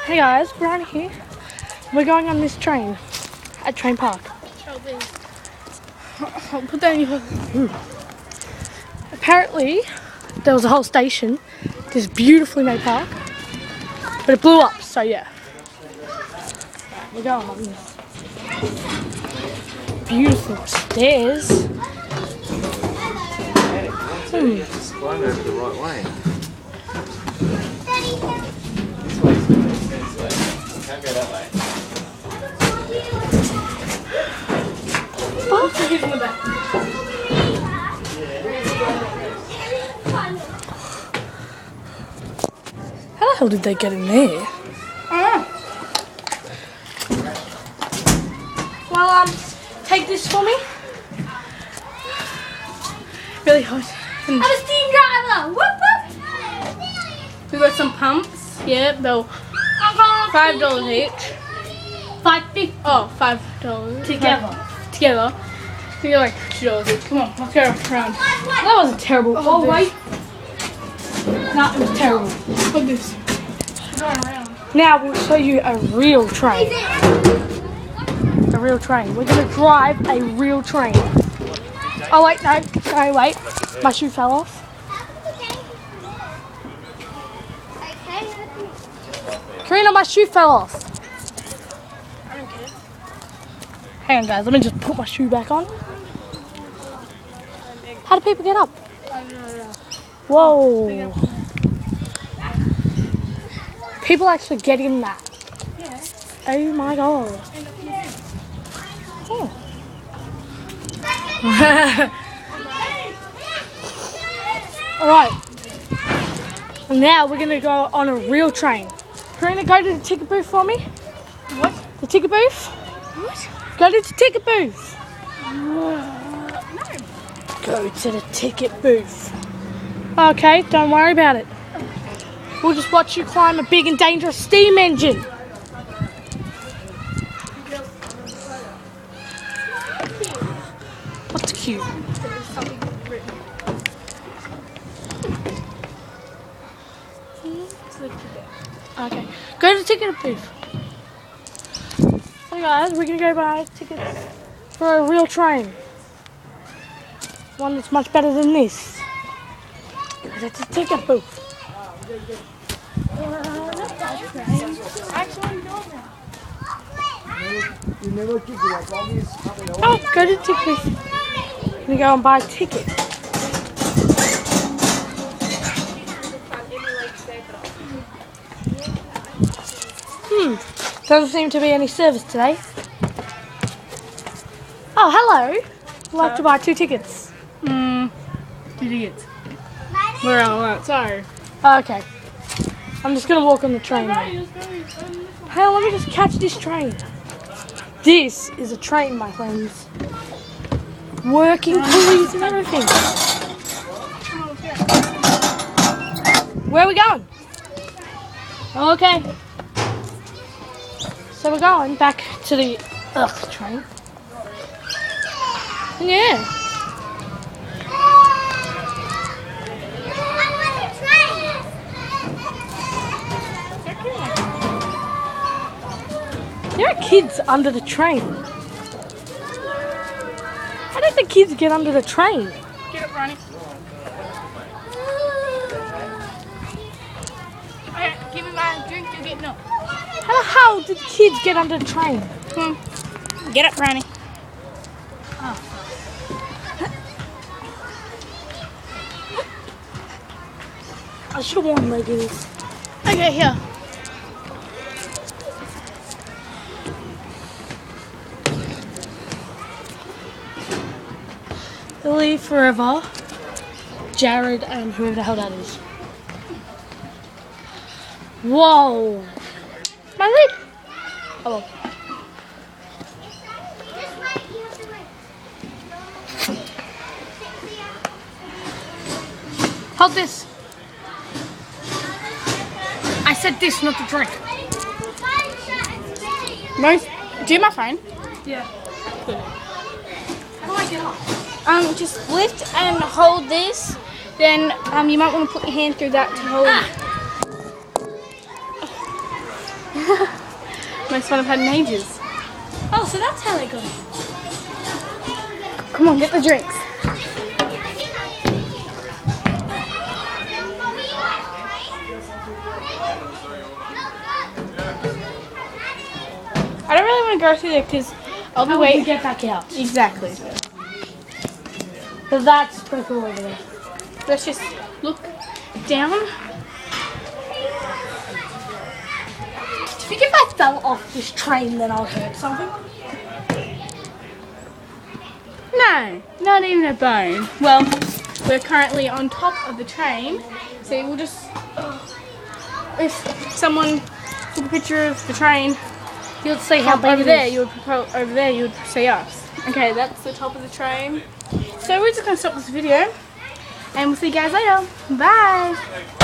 Hey guys, Brian here. We're going on this train at Train Park. I'll put that in your... Apparently, there was a whole station, this beautifully made park, but it blew up, so yeah. We're going on this beautiful stairs. Just going over the right way. Can't go that way. How the hell did they get in there? Well, take this for me. Really hot. I'm a steam driver! Whoop whoop! We got some pumps. Yeah, they'll $5 each. $5.50. Oh, $5 Together. Together. We get like $2 each. Come on, let's go around. That wasn't terrible. Oh, wait. No, it was terrible. Look at this. Now we'll show you a real train. A real train. We're gonna drive a real train. Oh wait, no, wait. My shoe fell off. Karina, my shoe fell off. I don't care. Hang on guys, let me just put my shoe back on. How do people get up? Whoa. People actually get in that. Yeah. Oh my god. Oh. Alright. Now we're going to go on a real train. Karina, go to the ticket booth for me. What? The ticket booth? What? Go to the ticket booth. No. Go to the ticket booth. Okay, don't worry about it. We'll just watch you climb a big and dangerous steam engine. What's cute? Okay, go to the ticket booth. Hey guys, we're gonna go buy tickets for a real train. One that's much better than this. Go to the ticket booth. Oh, go to the ticket booth. We're gonna go and buy a ticket. Doesn't seem to be any service today. Oh, hello. I'd like to buy 2 tickets. 2 tickets. We're all out. Sorry. Okay. I'm just gonna walk on the train now. Hey, let me just catch this train. This is a train, my friends. Working pulleys and everything. Where are we going? Okay. So we're going back to the train. Yeah. There are kids under the train. How did the kids get under the train? Get up, Ronnie. Okay, give me my drink. You get no. How the hell did the kids get under the train? Get up, Ronnie. I should have worn leggings. Okay, here. Lily Forever, Jared, and whoever the hell that is. Whoa! My lip! Hello. Hold this. I said this, not the drink. Most, do you have my phone? Yeah. How do I get up? Just lift and hold this. Then you might want to put your hand through that to hold. Most fun I've had in ages. Oh, so that's how they go. Come on, get the drinks. I don't really want to go through there because I'll be How waiting. we get back out? Exactly. Because that's pretty cool over there. Let's just look down. Do you think if I fell off this train then I'll hurt something? No, not even a bone. Well, we're currently on top of the train, so we'll just. If someone took a picture of the train You'll see how big over it there, is. over there, you would see us. Okay, that's the top of the train. So we're just gonna stop this video, and we'll see you guys later. Bye.